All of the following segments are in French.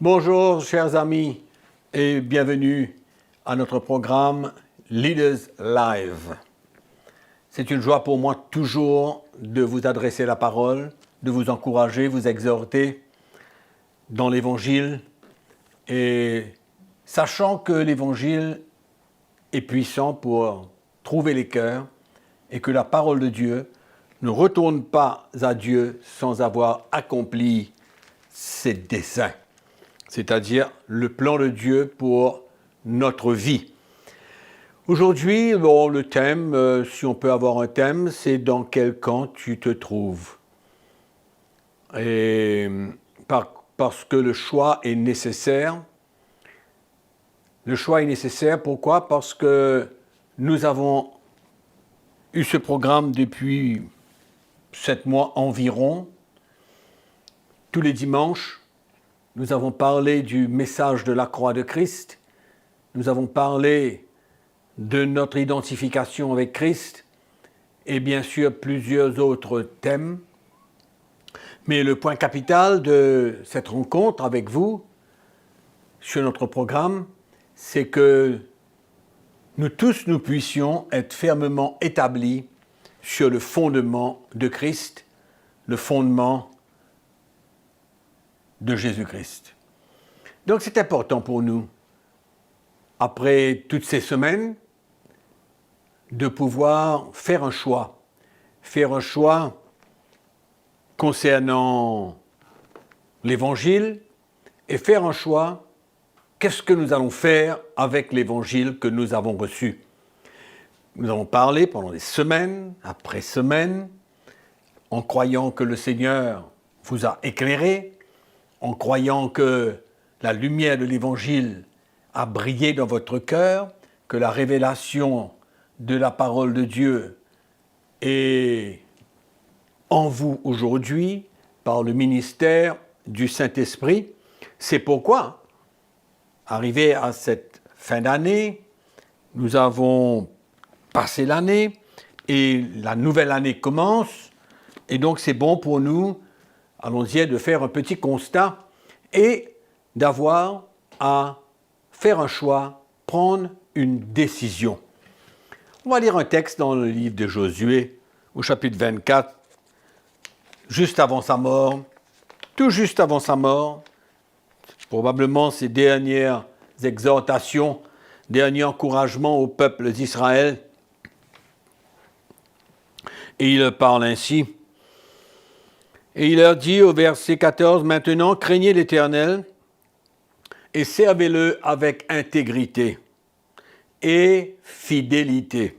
Bonjour chers amis et bienvenue à notre programme Leaders Live. C'est une joie pour moi toujours de vous adresser la parole, de vous encourager, vous exhorter dans l'Évangile et sachant que l'Évangile est puissant pour trouver les cœurs et que la parole de Dieu ne retourne pas à Dieu sans avoir accompli ses desseins, c'est-à-dire le plan de Dieu pour notre vie. Aujourd'hui, le thème, si on peut avoir un thème, c'est dans quel camp tu te trouves. Et parce que le choix est nécessaire. Le choix est nécessaire, pourquoi? Parce que nous avons eu ce programme depuis 7 mois environ. Tous les dimanches, nous avons parlé du message de la croix de Christ. Nous avons parlé de notre identification avec Christ et bien sûr plusieurs autres thèmes. Mais le point capital de cette rencontre avec vous sur notre programme, c'est que nous tous, nous puissions être fermement établis sur le fondement de Christ, le fondement de Jésus-Christ. Donc c'est important pour nous, après toutes ces semaines, de pouvoir faire un choix concernant l'Évangile et faire un choix, qu'est-ce que nous allons faire avec l'Évangile que nous avons reçu. Nous avons parlé pendant des semaines après semaines, en croyant que le Seigneur vous a éclairé, en croyant que la lumière de l'Évangile a brillé dans votre cœur, que la révélation de la parole de Dieu est en vous aujourd'hui par le ministère du Saint-Esprit. C'est pourquoi, arrivé à cette fin d'année, nous avons passé l'année et la nouvelle année commence. Et donc c'est bon pour nous, allons-y, de faire un petit constat et d'avoir à faire un choix, prendre une décision. On va lire un texte dans le livre de Josué, au chapitre 24, juste avant sa mort, tout juste avant sa mort, probablement ses dernières exhortations, derniers encouragements au peuple d'Israël. Et il parle ainsi. Et il leur dit au verset 14, « Maintenant, craignez l'Éternel et servez-le avec intégrité et fidélité.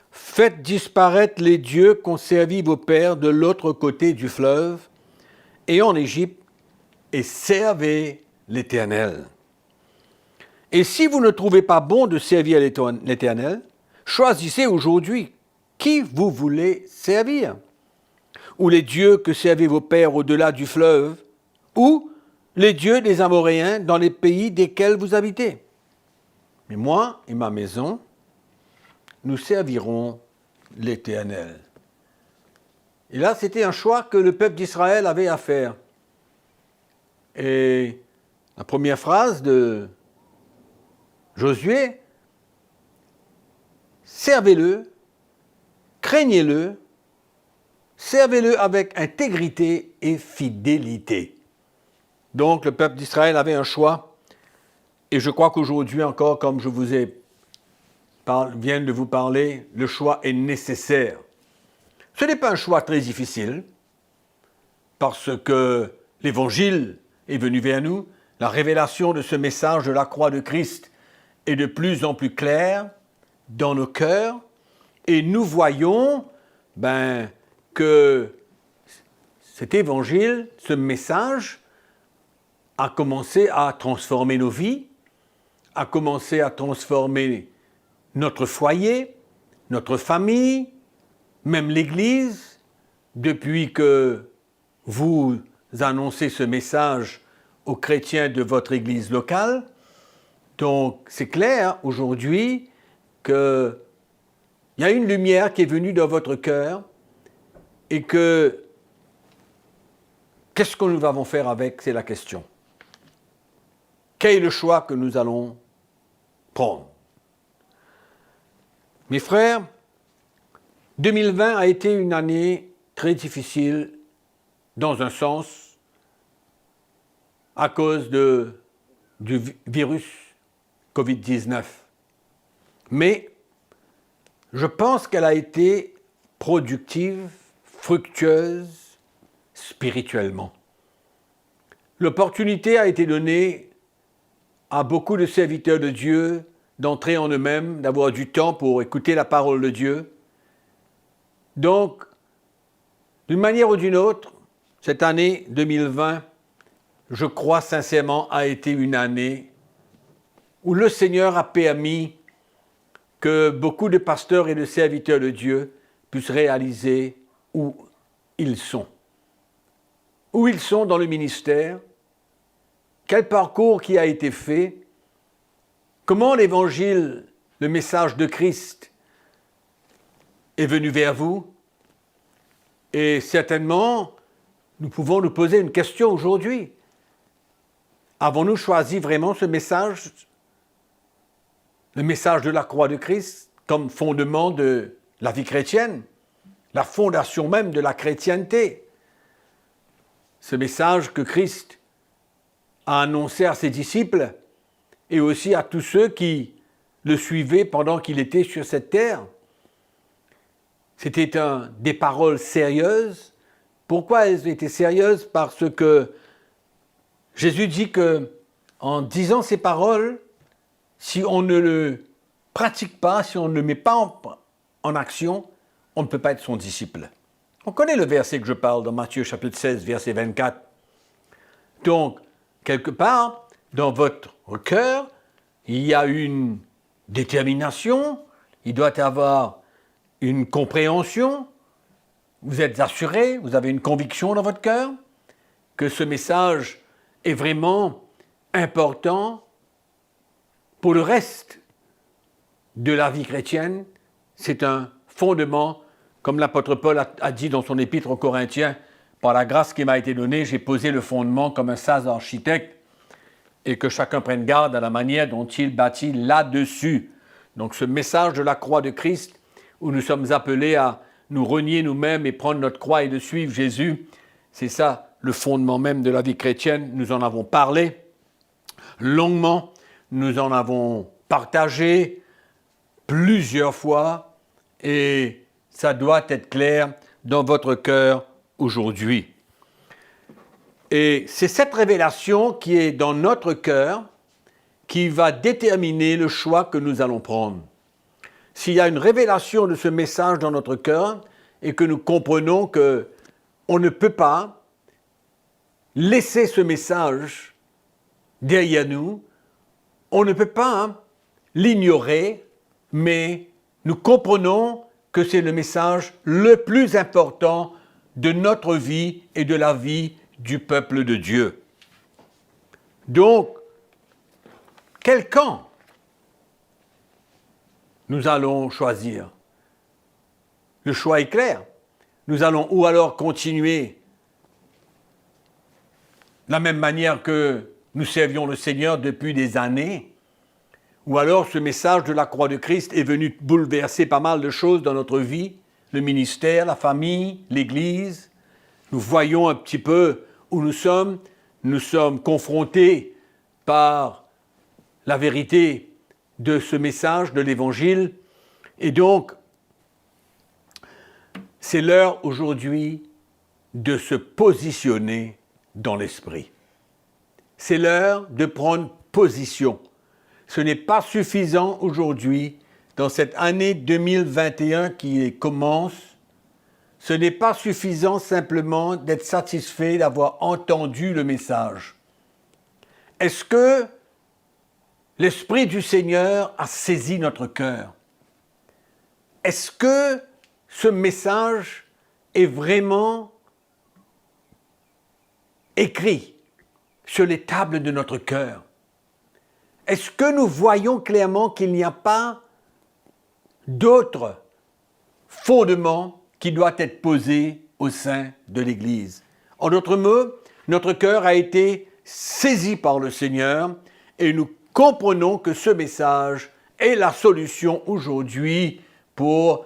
Faites disparaître les dieux qu'ont servi vos pères de l'autre côté du fleuve et en Égypte, et servez l'Éternel. Et si vous ne trouvez pas bon de servir l'Éternel, choisissez aujourd'hui qui vous voulez servir, ou les dieux que servaient vos pères au-delà du fleuve, ou les dieux des Amoréens dans les pays desquels vous habitez. Mais moi et ma maison, nous servirons l'Éternel. » Et là, c'était un choix que le peuple d'Israël avait à faire. Et la première phrase de Josué, « Servez-le, craignez-le, servez-le avec intégrité et fidélité. » Donc, le peuple d'Israël avait un choix. Et je crois qu'aujourd'hui encore, comme je vous viens de vous parler, le choix est nécessaire. Ce n'est pas un choix très difficile, parce que l'Évangile est venu vers nous, la révélation de ce message de la croix de Christ est de plus en plus claire dans nos cœurs, et nous voyons que cet Évangile, ce message, a commencé à transformer nos vies, a commencé à transformer notre foyer, notre famille, même l'Église, depuis que vous annoncez ce message aux chrétiens de votre Église locale. Donc, c'est clair aujourd'hui qu'il y a une lumière qui est venue dans votre cœur et que qu'est-ce que nous allons faire avec, c'est la question. Quel est le choix que nous allons prendre? Mes frères, 2020 a été une année très difficile dans un sens à cause du virus Covid-19. Mais je pense qu'elle a été productive, fructueuse, spirituellement. L'opportunité a été donnée à beaucoup de serviteurs de Dieu d'entrer en eux-mêmes, d'avoir du temps pour écouter la parole de Dieu. Donc, d'une manière ou d'une autre, cette année 2020, je crois sincèrement, a été une année où le Seigneur a permis que beaucoup de pasteurs et de serviteurs de Dieu puissent réaliser où ils sont. Où ils sont dans le ministère, quel parcours qui a été fait, comment l'Évangile, le message de Christ, est venu vers vous. Et certainement, nous pouvons nous poser une question aujourd'hui. Avons-nous choisi vraiment ce message, le message de la croix de Christ, comme fondement de la vie chrétienne, la fondation même de la chrétienté? Ce message que Christ a annoncé à ses disciples et aussi à tous ceux qui le suivaient pendant qu'il était sur cette terre. C'était des paroles sérieuses. Pourquoi elles étaient sérieuses? Parce que Jésus dit que, en disant ces paroles, si on ne le pratique pas, si on ne le met pas en action, on ne peut pas être son disciple. On connaît le verset que je parle dans Matthieu chapitre 16, verset 24. Donc, quelque part, dans votre cœur, il y a une détermination, il doit y avoir une compréhension, vous êtes assuré, vous avez une conviction dans votre cœur que ce message est vraiment important pour le reste de la vie chrétienne. C'est un fondement, comme l'apôtre Paul a dit dans son épître aux Corinthiens, par la grâce qui m'a été donnée, j'ai posé le fondement comme un sage architecte, et que chacun prenne garde à la manière dont il bâtit là-dessus. Donc ce message de la croix de Christ, où nous sommes appelés à nous renier nous-mêmes et prendre notre croix et de suivre Jésus, c'est ça le fondement même de la vie chrétienne. Nous en avons parlé longuement, nous en avons partagé plusieurs fois, et ça doit être clair dans votre cœur aujourd'hui. Et c'est cette révélation qui est dans notre cœur qui va déterminer le choix que nous allons prendre. S'il y a une révélation de ce message dans notre cœur et que nous comprenons qu'on ne peut pas laisser ce message derrière nous, on ne peut pas l'ignorer, mais nous comprenons que c'est le message le plus important de notre vie et de la vie du peuple de Dieu. Donc, quel camp nous allons choisir? Le choix est clair. Nous allons ou alors continuer de la même manière que nous servions le Seigneur depuis des années, ou alors ce message de la croix de Christ est venu bouleverser pas mal de choses dans notre vie, le ministère, la famille, l'Église. Nous voyons un petit peu où nous sommes confrontés par la vérité de ce message de l'Évangile. Et donc, c'est l'heure aujourd'hui de se positionner dans l'esprit. C'est l'heure de prendre position. Ce n'est pas suffisant aujourd'hui, dans cette année 2021 qui commence, ce n'est pas suffisant simplement d'être satisfait d'avoir entendu le message. Est-ce que l'Esprit du Seigneur a saisi notre cœur? Est-ce que ce message est vraiment écrit sur les tables de notre cœur? Est-ce que nous voyons clairement qu'il n'y a pas d'autre fondement qui doit être posé au sein de l'Église? En d'autres mots, notre cœur a été saisi par le Seigneur et nous comprenons que ce message est la solution aujourd'hui pour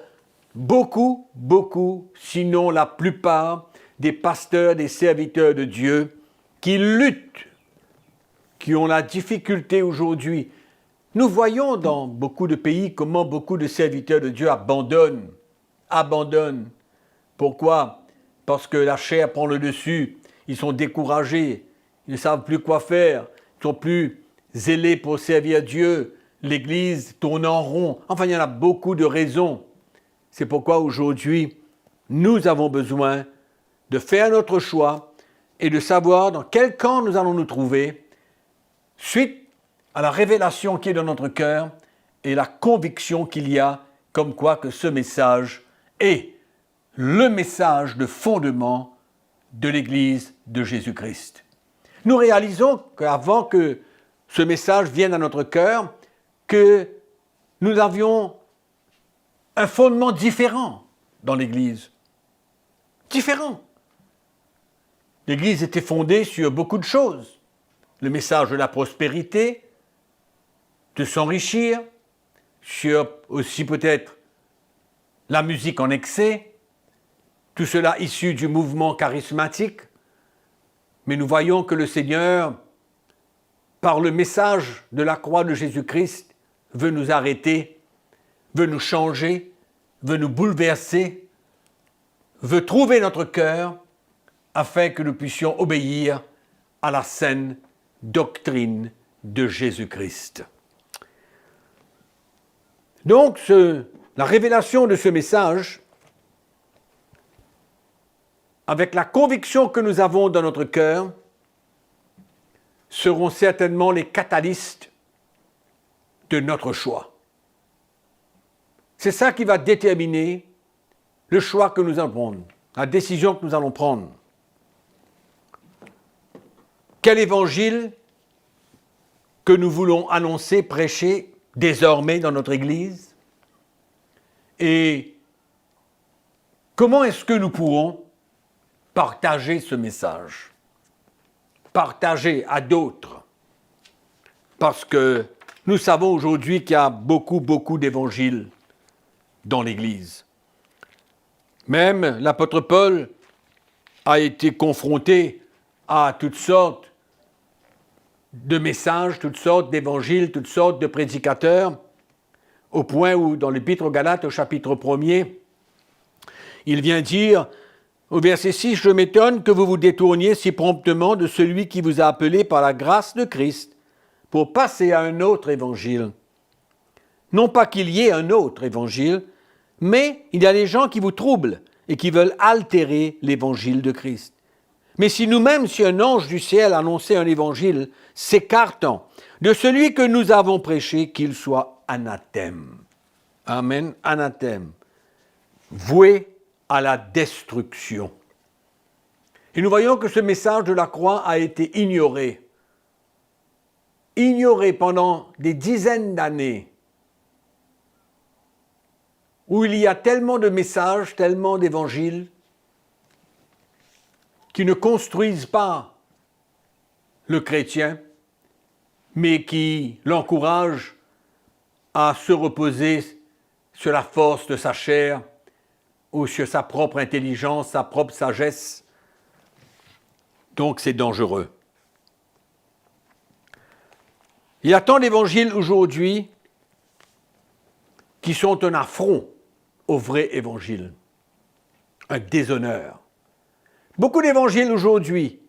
beaucoup, sinon la plupart des pasteurs, des serviteurs de Dieu qui luttent, qui ont la difficulté aujourd'hui. Nous voyons dans beaucoup de pays comment beaucoup de serviteurs de Dieu abandonnent. Pourquoi? Parce que la chair prend le dessus, ils sont découragés, ils ne savent plus quoi faire, ils ne sont plus zélés pour servir Dieu, l'Église tourne en rond. Enfin, il y en a beaucoup de raisons. C'est pourquoi aujourd'hui, nous avons besoin de faire notre choix et de savoir dans quel camp nous allons nous trouver suite à la révélation qui est dans notre cœur et la conviction qu'il y a comme quoi que ce message est le message de fondement de l'Église de Jésus-Christ. Nous réalisons qu'avant que ce message vienne à notre cœur, que nous avions un fondement différent dans l'Église. Différent. L'Église était fondée sur beaucoup de choses. Le message de la prospérité, de s'enrichir, sur aussi peut-être la musique en excès, tout cela issu du mouvement charismatique. Mais nous voyons que le Seigneur, par le message de la croix de Jésus-Christ, veut nous arrêter, veut nous changer, veut nous bouleverser, veut trouver notre cœur afin que nous puissions obéir à la saine doctrine de Jésus-Christ. Donc, la révélation de ce message, avec la conviction que nous avons dans notre cœur, seront certainement les catalystes de notre choix. C'est ça qui va déterminer le choix que nous allons prendre, la décision que nous allons prendre. Quel évangile que nous voulons annoncer, prêcher désormais dans notre Église? Et comment est-ce que nous pourrons partager ce message? Partager à d'autres? Parce que nous savons aujourd'hui qu'il y a beaucoup d'évangiles dans l'Église. Même l'apôtre Paul a été confronté à toutes sortes de messages, toutes sortes d'évangiles, toutes sortes de prédicateurs, au point où, dans l'Épître aux Galates, au chapitre 1er, il vient dire, au verset 6, « Je m'étonne que vous vous détourniez si promptement de celui qui vous a appelé par la grâce de Christ pour passer à un autre évangile. Non pas qu'il y ait un autre évangile, mais il y a des gens qui vous troublent et qui veulent altérer l'évangile de Christ. Mais si nous-mêmes, si un ange du ciel annonçait un évangile s'écartant de celui que nous avons prêché, qu'il soit anathème. » Amen, anathème. Voué à la destruction. Et nous voyons que ce message de la croix a été ignoré. Ignoré pendant des dizaines d'années. Où il y a tellement de messages, tellement d'évangiles, qui ne construisent pas le chrétien, mais qui l'encouragent à se reposer sur la force de sa chair ou sur sa propre intelligence, sa propre sagesse. Donc c'est dangereux. Il y a tant d'évangiles aujourd'hui qui sont un affront au vrai évangile, un déshonneur. Beaucoup d'évangiles aujourd'hui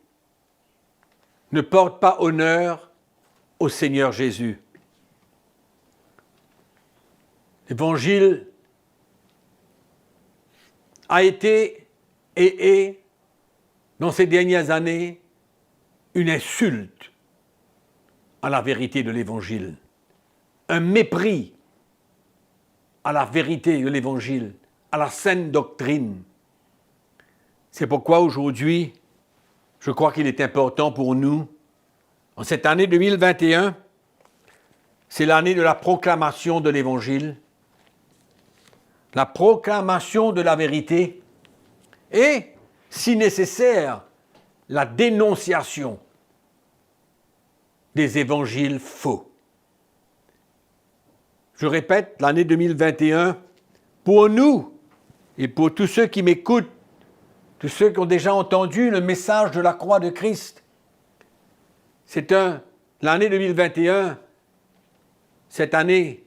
ne portent pas honneur au Seigneur Jésus. L'évangile a été et est, dans ces dernières années, une insulte à la vérité de l'évangile, un mépris à la vérité de l'évangile, à la saine doctrine. C'est pourquoi aujourd'hui, je crois qu'il est important pour nous, en cette année 2021, c'est l'année de la proclamation de l'Évangile, la proclamation de la vérité et, si nécessaire, la dénonciation des évangiles faux. Je répète, l'année 2021, pour nous et pour tous ceux qui m'écoutent, tous ceux qui ont déjà entendu le message de la croix de Christ, l'année 2021, cette année,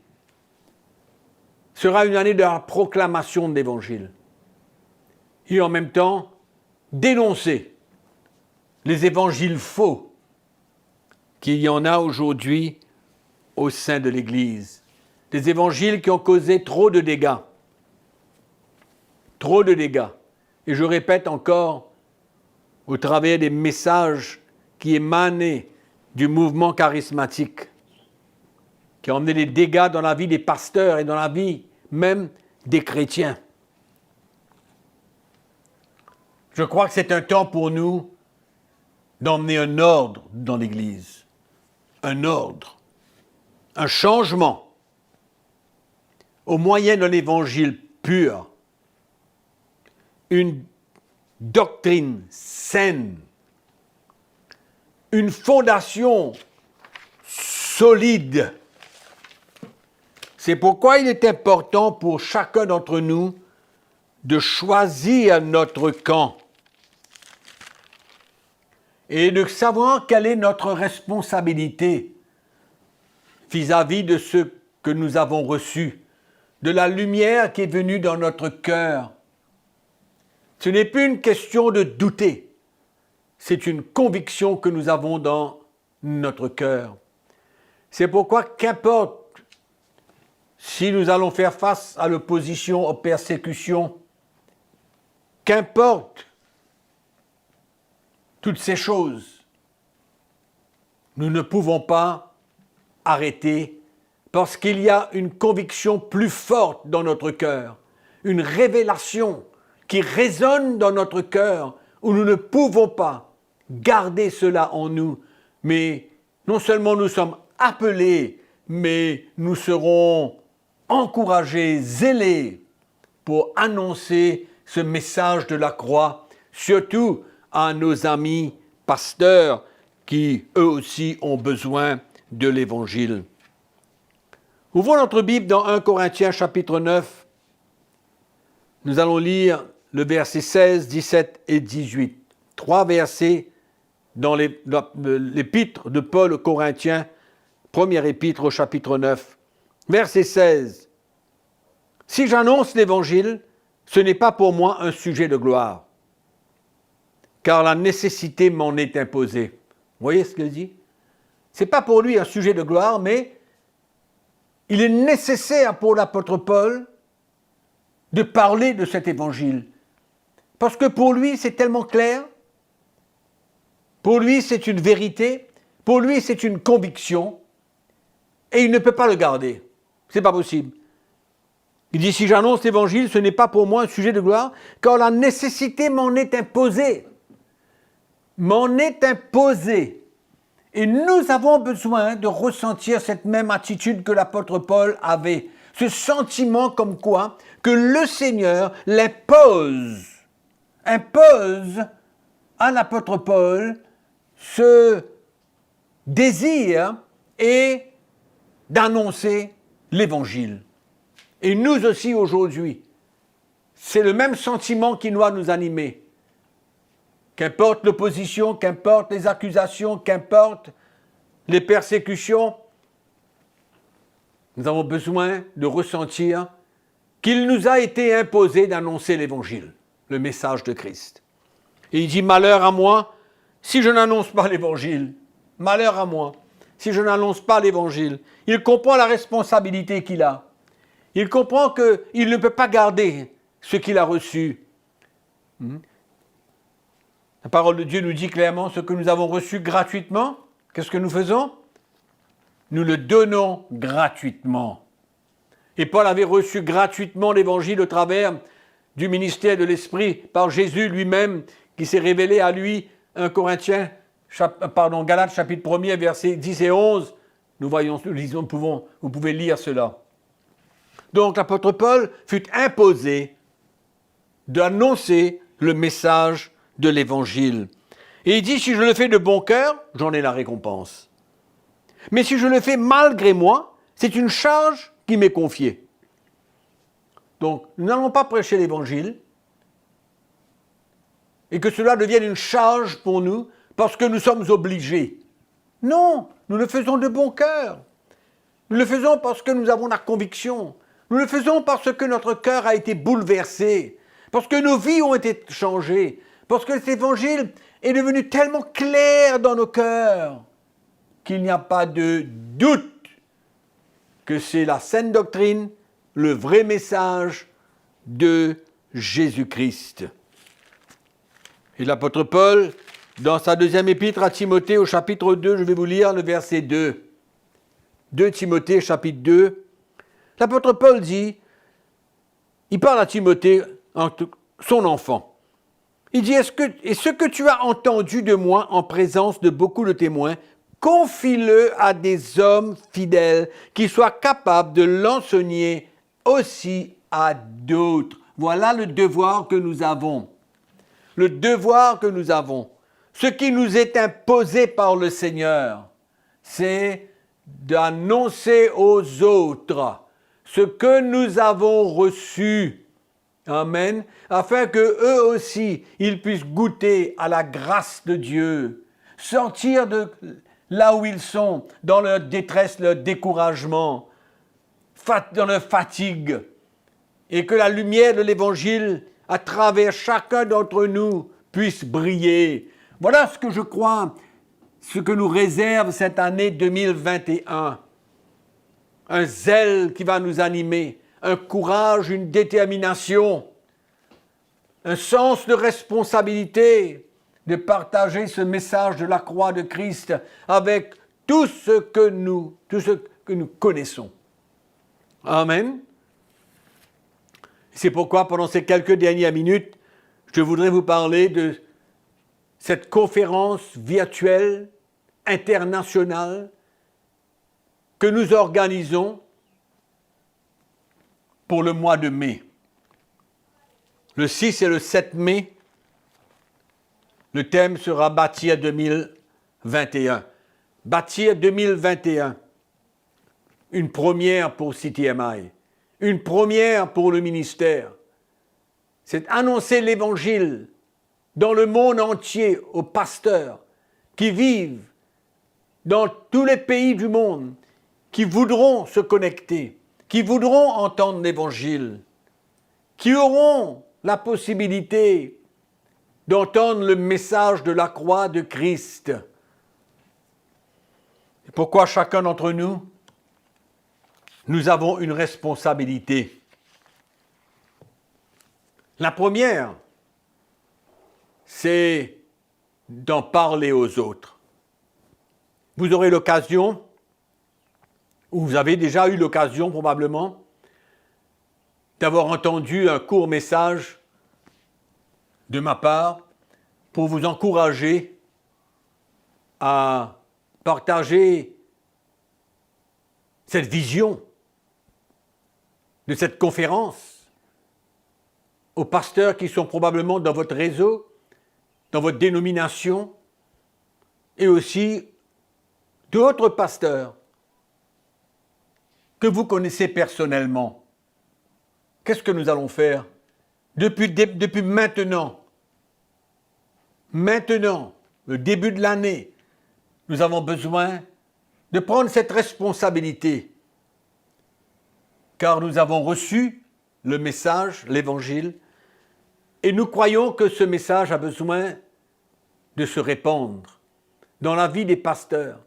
sera une année de la proclamation de l'Évangile. Et en même temps, dénoncer les évangiles faux qu'il y en a aujourd'hui au sein de l'Église. Des évangiles qui ont causé trop de dégâts. Trop de dégâts. Et je répète encore, au travers des messages qui émanaient du mouvement charismatique, qui ont emmené des dégâts dans la vie des pasteurs et dans la vie même des chrétiens. Je crois que c'est un temps pour nous d'emmener un ordre dans l'Église. Un ordre. Un changement. Au moyen de l'Évangile pur. Une doctrine saine. Une fondation solide. C'est pourquoi il est important pour chacun d'entre nous de choisir notre camp et de savoir quelle est notre responsabilité vis-à-vis de ce que nous avons reçu, de la lumière qui est venue dans notre cœur. Ce n'est plus une question de douter, c'est une conviction que nous avons dans notre cœur. C'est pourquoi qu'importe si nous allons faire face à l'opposition, aux persécutions, qu'importe toutes ces choses, nous ne pouvons pas arrêter parce qu'il y a une conviction plus forte dans notre cœur, une révélation qui résonne dans notre cœur où nous ne pouvons pas garder cela en nous, mais non seulement nous sommes appelés, mais nous serons encouragés, zélés pour annoncer ce message de la croix, surtout à nos amis pasteurs qui, eux aussi, ont besoin de l'Évangile. Ouvrons notre Bible dans 1 Corinthiens chapitre 9. Nous allons lire le verset 16, 17 et 18. 3 versets dans l'épître de Paul aux Corinthiens, première épître au chapitre 9. Verset 16. « Si j'annonce l'Évangile, ce n'est pas pour moi un sujet de gloire, car la nécessité m'en est imposée. » Vous voyez ce qu'il dit? Ce n'est pas pour lui un sujet de gloire, mais il est nécessaire pour l'apôtre Paul de parler de cet Évangile. Parce que pour lui, c'est tellement clair. Pour lui, c'est une vérité. Pour lui, c'est une conviction. Et il ne peut pas le garder. Ce n'est pas possible. Il dit, si j'annonce l'Évangile, ce n'est pas pour moi un sujet de gloire, car la nécessité m'en est imposée. M'en est imposée. Et nous avons besoin de ressentir cette même attitude que l'apôtre Paul avait. Ce sentiment comme quoi que le Seigneur impose à l'apôtre Paul ce désir et d'annoncer l'Évangile. Et nous aussi aujourd'hui, c'est le même sentiment qui doit nous animer. Qu'importe l'opposition, qu'importe les accusations, qu'importe les persécutions, nous avons besoin de ressentir qu'il nous a été imposé d'annoncer l'Évangile, le message de Christ. Et il dit, malheur à moi si je n'annonce pas l'Évangile. Malheur à moi si je n'annonce pas l'Évangile. Il comprend la responsabilité qu'il a. Il comprend qu'il ne peut pas garder ce qu'il a reçu. La parole de Dieu nous dit clairement ce que nous avons reçu gratuitement. Qu'est-ce que nous faisons? Nous le donnons gratuitement. Et Paul avait reçu gratuitement l'Évangile au travers du ministère de l'Esprit par Jésus lui-même qui s'est révélé à lui. 1 Corinthiens, Galates chapitre 1er, versets 10 et 11. Nous lisons, vous pouvez lire cela. Donc l'apôtre Paul fut imposé d'annoncer le message de l'Évangile. Et il dit, si je le fais de bon cœur, j'en ai la récompense. Mais si je le fais malgré moi, c'est une charge qui m'est confiée. Donc, nous n'allons pas prêcher l'Évangile et que cela devienne une charge pour nous parce que nous sommes obligés. Non, nous le faisons de bon cœur. Nous le faisons parce que nous avons la conviction. Nous le faisons parce que notre cœur a été bouleversé, parce que nos vies ont été changées, parce que cet Évangile est devenu tellement clair dans nos cœurs qu'il n'y a pas de doute que c'est la saine doctrine, le vrai message de Jésus-Christ. Et l'apôtre Paul, dans sa deuxième épître à Timothée, au chapitre 2, je vais vous lire le verset 2. 2 Timothée, chapitre 2. L'apôtre Paul dit, il parle à Timothée, son enfant. Il dit, et ce que tu as entendu de moi en présence de beaucoup de témoins, confie-le à des hommes fidèles qui soient capables de l'enseigner aussi à d'autres. Voilà le devoir que nous avons. Le devoir que nous avons. Ce qui nous est imposé par le Seigneur, c'est d'annoncer aux autres ce que nous avons reçu. Amen. Afin que eux aussi, ils puissent goûter à la grâce de Dieu. Sortir de là où ils sont, dans leur détresse, leur découragement, dans leur fatigue. Et que la lumière de l'Évangile, à travers chacun d'entre nous, puisse briller. Voilà ce que je crois, ce que nous réserve cette année 2021. Un zèle qui va nous animer, un courage, une détermination, un sens de responsabilité de partager ce message de la croix de Christ avec tout ce que nous connaissons. Amen. C'est pourquoi, pendant ces quelques dernières minutes, je voudrais vous parler de cette conférence virtuelle, internationale, que nous organisons pour le mois de mai. Le 6 et le 7 mai, le thème sera Bâtir 2021. Bâtir 2021, une première pour CTMI, une première pour le ministère. C'est annoncer l'Évangile dans le monde entier aux pasteurs qui vivent dans tous les pays du monde, qui voudront se connecter, qui voudront entendre l'Évangile, qui auront la possibilité d'entendre le message de la croix de Christ. Et pourquoi chacun d'entre nous, nous avons une responsabilité. La première, c'est d'en parler aux autres. Vous aurez l'occasion, ou vous avez déjà eu l'occasion probablement, d'avoir entendu un court message de ma part pour vous encourager à partager cette vision de cette conférence aux pasteurs qui sont probablement dans votre réseau, dans votre dénomination, et aussi d'autres pasteurs que vous connaissez personnellement. Qu'est-ce que nous allons faire depuis maintenant, le début de l'année, nous avons besoin de prendre cette responsabilité, car nous avons reçu le message, l'Évangile, et nous croyons que ce message a besoin de se répandre dans la vie des pasteurs.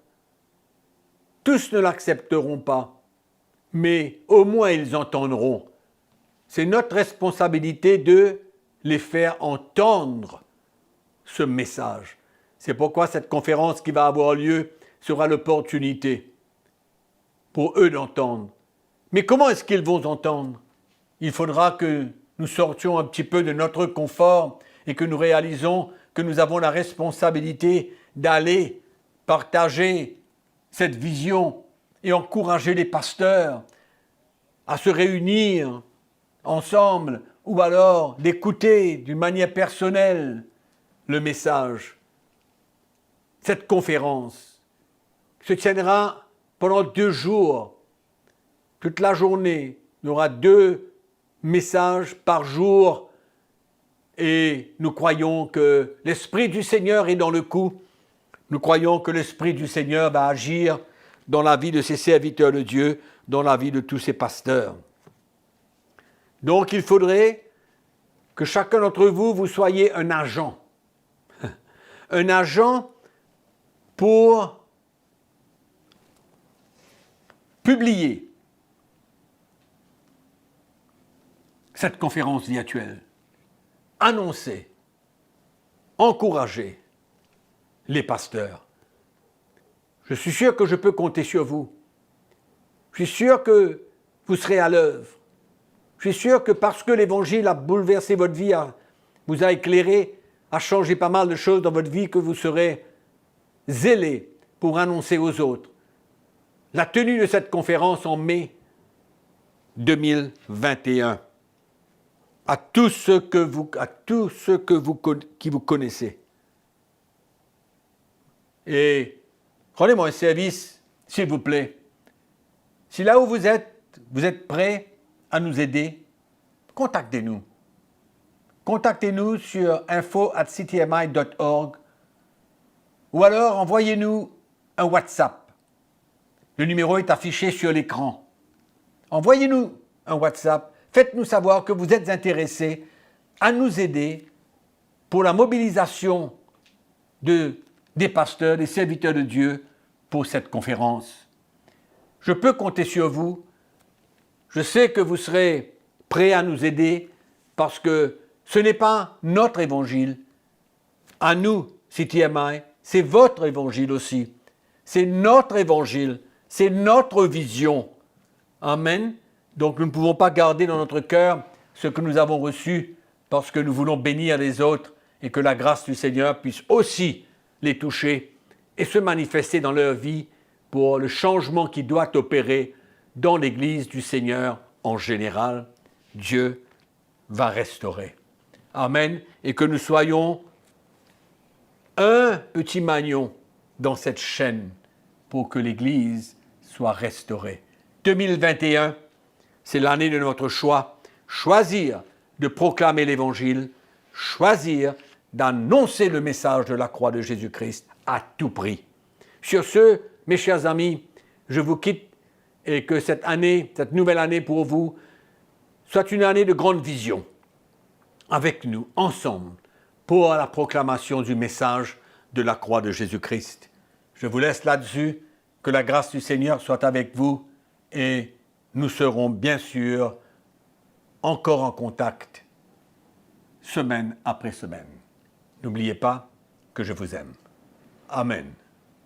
Tous ne l'accepteront pas, mais au moins ils entendront. C'est notre responsabilité de les faire entendre ce message. C'est pourquoi cette conférence qui va avoir lieu sera l'opportunité pour eux d'entendre. Mais comment est-ce qu'ils vont entendre? Il faudra que nous sortions un petit peu de notre confort et que nous réalisons que nous avons la responsabilité d'aller partager cette vision et encourager les pasteurs à se réunir ensemble ou alors d'écouter d'une manière personnelle le message. Cette conférence se tiendra pendant 2 jours, toute la journée, il y aura 2 messages par jour et nous croyons que l'Esprit du Seigneur est dans le coup. Nous croyons que l'Esprit du Seigneur va agir dans la vie de ces serviteurs de Dieu, dans la vie de tous ces pasteurs. Donc il faudrait que chacun d'entre vous, vous soyez un agent. Un agent pour publier cette conférence virtuelle, annoncer, encourager les pasteurs. Je suis sûr que je peux compter sur vous. Je suis sûr que vous serez à l'œuvre. Je suis sûr que parce que l'Évangile a bouleversé votre vie, vous a éclairé, a changé pas mal de choses dans votre vie, que vous serez zélés pour annoncer aux autres la tenue de cette conférence en mai 2021 à tous ceux qui vous connaissez. Et rendez-moi un service, s'il vous plaît. Si là où vous êtes prêts à nous aider, contactez-nous. Contactez-nous sur info@ctmi.org ou alors envoyez-nous un WhatsApp. Le numéro est affiché sur l'écran. Envoyez-nous un WhatsApp. Faites-nous savoir que vous êtes intéressés à nous aider pour la mobilisation des pasteurs, des serviteurs de Dieu pour cette conférence. Je peux compter sur vous. Je sais que vous serez prêts à nous aider parce que ce n'est pas notre évangile. À nous, CTMI, c'est votre évangile aussi. C'est notre évangile. C'est notre vision. Amen. Donc nous ne pouvons pas garder dans notre cœur ce que nous avons reçu parce que nous voulons bénir les autres et que la grâce du Seigneur puisse aussi les toucher et se manifester dans leur vie pour le changement qui doit opérer dans l'Église du Seigneur en général. Dieu va restaurer. Amen. Et que nous soyons un petit maillon dans cette chaîne pour que l'Église soit restaurée. 2021, c'est l'année de notre choix. Choisir de proclamer l'Évangile, choisir d'annoncer le message de la croix de Jésus-Christ à tout prix. Sur ce, mes chers amis, je vous quitte et que cette année, cette nouvelle année pour vous, soit une année de grande vision avec nous, ensemble, pour la proclamation du message de la croix de Jésus-Christ. Je vous laisse là-dessus, que la grâce du Seigneur soit avec vous et nous serons bien sûr encore en contact, semaine après semaine. N'oubliez pas que je vous aime. Amen.